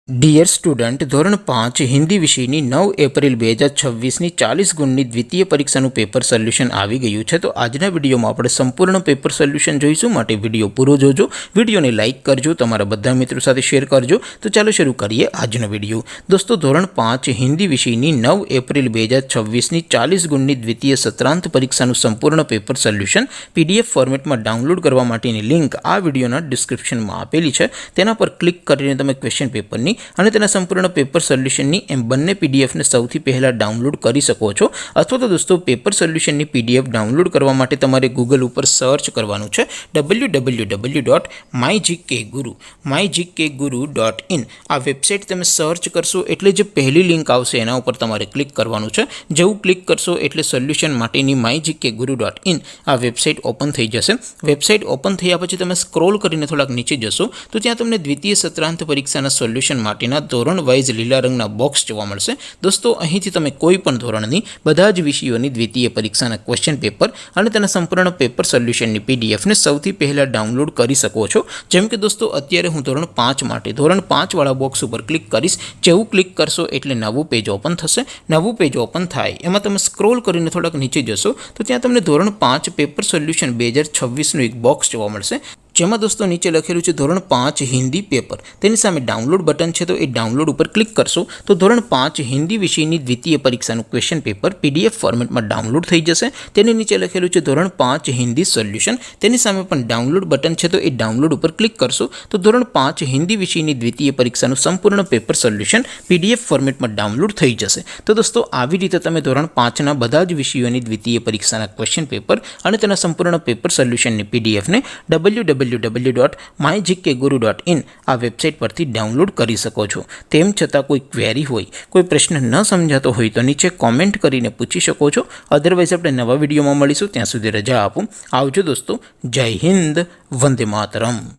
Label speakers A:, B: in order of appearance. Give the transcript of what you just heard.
A: Dear student, ધોરણ 5 હિન્દી વિષયની 9 April 2026ની 40 ગુણની દ્વિતીય પરીક્ષાનું પેપર સોલ્યુશન આવી ગયું છે। તો આજના વિડીયોમાં આપણે સંપૂર્ણ પેપર સોલ્યુશન જોઈશું, માટે વિડીયો પૂરો જોજો, વિડીયોને લાઇક કરજો, તમારા બધા મિત્રો સાથે શેર કરજો। તો ચાલો શરૂ કરીએ આજનો વિડીયો। દોસ્તો, ધોરણ 5 હિન્દી વિષયની 9 એપ્રિલ 2026ની 40 ગુણની દ્વિતીય સત્રાંત પરીક્ષાનું સંપૂર્ણ પેપર સોલ્યુશન PDF ફોર્મેટમાં ડાઉનલોડ કરવા માટેની લિંક આ વિડીયોના ડિસ્ક્રિપ્શનમાં આપેલી છે। તેના પર ક્લિક કરીને તમે ક્વેશ્ચન પેપરની અને તેના સંપૂર્ણ પેપર સોલ્યુશનની એમ બંને પીડીએફને સૌથી પહેલાં ડાઉનલોડ કરી શકો છો। અથવા તો દોસ્તો, પેપર સોલ્યુશનની પીડીએફ ડાઉનલોડ કરવા માટે તમારે ગૂગલ ઉપર સર્ચ કરવાનું છે www.mygkguru.in। આ વેબસાઇટ તમે સર્ચ કરશો એટલે જે પહેલી લિંક આવશે એના ઉપર તમારે ક્લિક કરવાનું છે। જેવું ક્લિક કરશો એટલે સોલ્યુશન માટેની mygkguru.in આ વેબસાઇટ ઓપન થઈ જશે। વેબસાઇટ ઓપન થયા પછી તમે સ્ક્રોલ કરીને થોડાક નીચે જશો તો ત્યાં તમને દ્વિતીય સત્રાંત પરીક્ષાના સોલ્યુશન માટેના ધોરણ વાઇઝ લીલા રંગના બોક્સ જોવા મળશે। દોસ્તો, અહીંથી તમે કોઈ પણ ધોરણની બધા જ વિષયોની દ્વિતીય પરીક્ષાના ક્વેશ્ચન પેપર અને તેના સંપૂર્ણ પેપર સોલ્યુશનની પીડીએફને સૌથી પહેલાં ડાઉનલોડ કરી શકો છો। જેમ કે દોસ્તો, અત્યારે હું ધોરણ 5 માટે ધોરણ 5 વાળા બોક્સ ઉપર ક્લિક કરીશ। જેવું ક્લિક કરશો એટલે નવું પેજ ઓપન થશે। નવું પેજ ઓપન થાય એમાં તમે સ્ક્રોલ કરીને થોડાક નીચે જશો તો ત્યાં તમને ધોરણ 5 પેપર સોલ્યુશન 2026નું એક બોક્સ જોવા મળશે, જેમાં દોસ્તો નીચે લખેલું છે ધોરણ 5 હિન્દી પેપર। તેની સામે ડાઉનલોડ બટન છે, તો એ ડાઉનલોડ ઉપર ક્લિક કરશો તો ધોરણ 5 હિન્દી વિષયની દ્વિતીય પરીક્ષાનું ક્વેશ્ચન પેપર PDF ફોર્મેટમાં ડાઉનલોડ થઈ જશે। તેની નીચે લખેલું છે ધોરણ 5 હિન્દી સોલ્યુશન। તેની સામે પણ ડાઉનલોડ બટન છે, તો એ ડાઉનલોડ ઉપર ક્લિક કરશો તો ધોરણ 5 હિન્દી વિષયની દ્વિતીય પરીક્ષાનું સંપૂર્ણ પેપર સોલ્યુશન PDF ફોર્મેટમાં ડાઉનલોડ થઈ જશે। તો દોસ્તો, આવી રીતે તમે ધોરણ 5ના બધા જ વિષયોની દ્વિતીય પરીક્ષાના ક્વેશ્ચન પેપર અને તેના સંપૂર્ણ પેપર સોલ્યુશનની પીડીએફને www.mygkguru.in આ વેબસાઇટ પરથી ડાઉનલોડ કરી શકો છો। તેમ છતાં કોઈ ક્વેરી હોય, કોઈ પ્રશ્ન ન સમજાતો હોય તો નીચે કોમેન્ટ કરીને પૂછી શકો છો। અધરવાઇઝ આપણે નવા વિડીયોમાં મળીશું, ત્યાં સુધી રજા આપો। આવજો દોસ્તો, જય હિન્દ, વંદે માતરમ।